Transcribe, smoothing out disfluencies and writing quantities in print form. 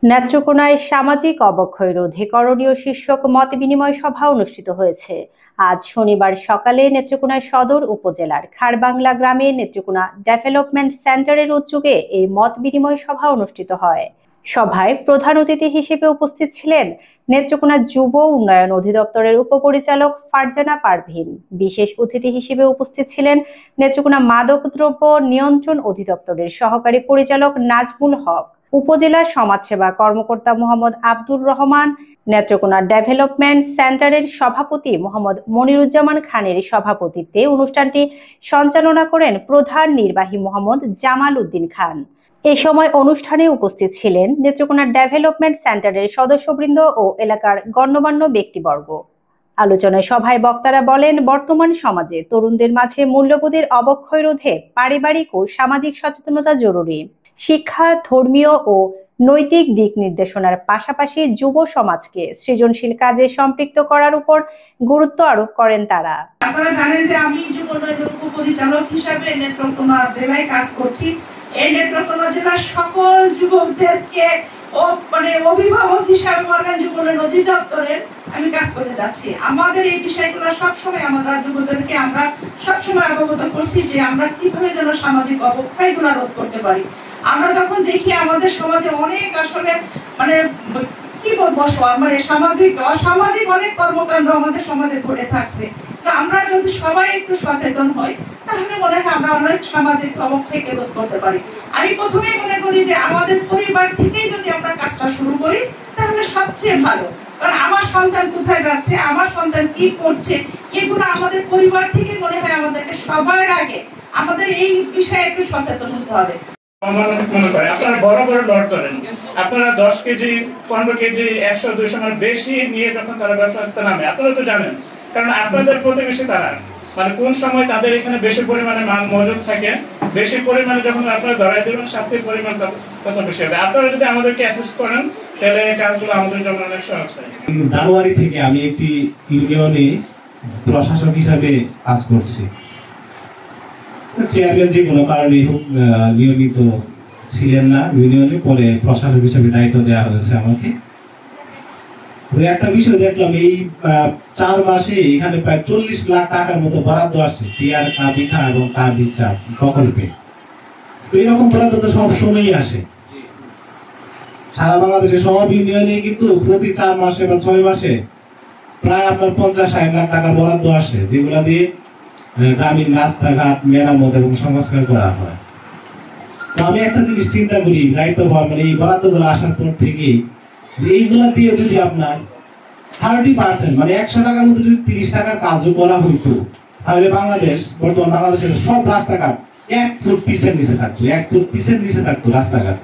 নেত্রকোনায় সামাজিক অবক্ষয় রোধে করণীয় শীর্ষক মতবিনিময় সভা অনুষ্ঠিত হয়েছে। আজ শনিবার সকালে নেত্রকোনা সদর উপজেলার খারবাংলা গ্রামে নেত্রকোনা ডেভেলপমেন্ট সেন্টারের উদ্যোগে এই মতবিনিময় সভা অনুষ্ঠিত হয়। সভায় প্রধান অতিথি হিসেবে উপস্থিত ছিলেন নেত্রকোনা যুব উন্নয়ন অধিদপ্তরের উপপরিচালক ফারজানা পারভীন। বিশেষ অতিথি হিসেবে উপস্থিত ছিলেন নেত্রকোনা মাদকদ্রব্য নিয়ন্ত্রণ অধিদপ্তরের সহকারী পরিচালক নাজমুল হক, উপজেলা সমাজসেবা কর্মকর্তা মোহাম্মদ আব্দুর রহমান, নেত্রকোনা ডেভেলপমেন্ট সেন্টারের সভাপতি মোহাম্মদ মনিরুজ্জামান খানের সভাপতিত্বে অনুষ্ঠানটি সঞ্চালনা করেন প্রধান নির্বাহী মোহাম্মদ জামাল উদ্দিন খান। এ সময় অনুষ্ঠানে উপস্থিত ছিলেন নেত্রকোনা ডেভেলপমেন্ট সেন্টারের সদস্যবৃন্দ ও এলাকার গণ্যমান্য ব্যক্তিবর্গ। আলোচনায় সভায় বক্তারা বলেন, বর্তমান সমাজে তরুণদের মাঝে মূল্যবোধের অবক্ষয় রোধে পারিবারিক ও সামাজিক সচেতনতা জরুরি। শিক্ষা, ধর্মীয় ও নৈতিক দিক নির্দেশনার পাশাপাশি যুব সমাজকে সৃজনশীল কাজে সম্পৃক্ত করার উপর গুরুত্ব আরোপ করেন তারা। আপনারা জানেন যে আমি যুব উন্নয়ন উপপরিচালক হিসেবে নেত্রকোনা জেলায় কাজ করছি। এই নেত্রকোনা জেলার সকল যুবকদেরকে অভিভাবক হিসাবে বলেন যুব উন্নয়ন অধিদপ্তরের আমি কাজ করে যাচ্ছি। আমাদের এই বিষয়গুলো সবসময় আমরা যুবকদেরকে আমরা সবসময় অবগত করছি যে আমরা কিভাবে যেন সামাজিক অবক্ষয়গুলো রোধ করতে পারি। আমরা যখন দেখি আমাদের সমাজে অনেক আসলে কি বলবো সামাজিক অনেক কর্মকাণ্ড আমাদের সমাজে ঘটে থাকছে। তো আমরা যদি সবাই একটু সচেতন হই তাহলে মনে হয় আমরা অনেক সামাজিক অবক্ষয়কে রোধ করতে পারি। আমি প্রথমেই মনে করি যে আমাদের পরিবার থেকেই যদি আমরা কাজটা শুরু করি তাহলে সবচেয়ে ভালো। কারণ আমার সন্তান কোথায় যাচ্ছে, আমার সন্তান কি করছে, এগুলো আমাদের পরিবার থেকে মনে হয় আমাদেরকে সবার আগে আমাদের এই বিষয়ে একটু সচেতন হতে হবে। আপনারা বড় বড় লট করেন, আপনারা 10 কেজি 15 কেজি 100-200 বেশি নিয়ে যখন তারা ব্যবসা করতে নামে, আপনারা তো জানেন, কারণ আপনাদের প্রতিবেশী তারা, কোন সময় তাদের এখানে বেশি পরিমাণে মাল মজুদ থাকে, বেশি পরিমাণে যখন আপনারা ধরাই দেবেন শাস্তির পরিমাণ তত বেশি হবে। আপনারা যদি আমাদেরকে অ্যাসিস্ট করেন তাহলে এই কাজগুলো আমাদের জন্য অনেক সহজ হয়। জানুয়ারি থেকে আমি একটি ইউনিয়নে প্রশাসক হিসাবে কাজ করছি। চেয়ারম্যান যে কোনো কারণে নিয়মিত ছিলেন না ইউনিয়নে, পরে প্রশাসক হিসেবে দায়িত্ব দেওয়া হয়েছে আমাকে। একটা বিষয় দেখলাম, এই 4 মাসে এখানে প্রায় 40 লাখ টাকার মতো বরাদ্দ আসছে টিআর কাবিথা এবং কাবিথা প্রকল্পে। এইরকম বরাদ্দ তো সব সময়ই আসে সারা বাংলাদেশে সব ইউনিয়নে, কিন্তু প্রতি 4 মাসে বা 6 মাসে প্রায় আপনার 50-60 লাখ টাকা বরাদ্দ আসে, যেগুলা দিয়ে গ্রামীণ রাস্তাঘাট মেরামত এবং সংস্কার করা হয়। তো আমি একটা জিনিস চিন্তা করি, দায়িত্ব এই বরাদ্দগুলো আসার পর থেকে যে এইগুলা দিয়ে যদি আপনার 30% 100 টাকার মধ্যে যদি 30 টাকার কাজও করা হইতো, তাহলে বর্তমান বাংলাদেশের সব রাস্তাঘাট 1 ফুট পিছের নিচে থাকতো, 1 ফুট পিছের নিচে থাকতো রাস্তাঘাট।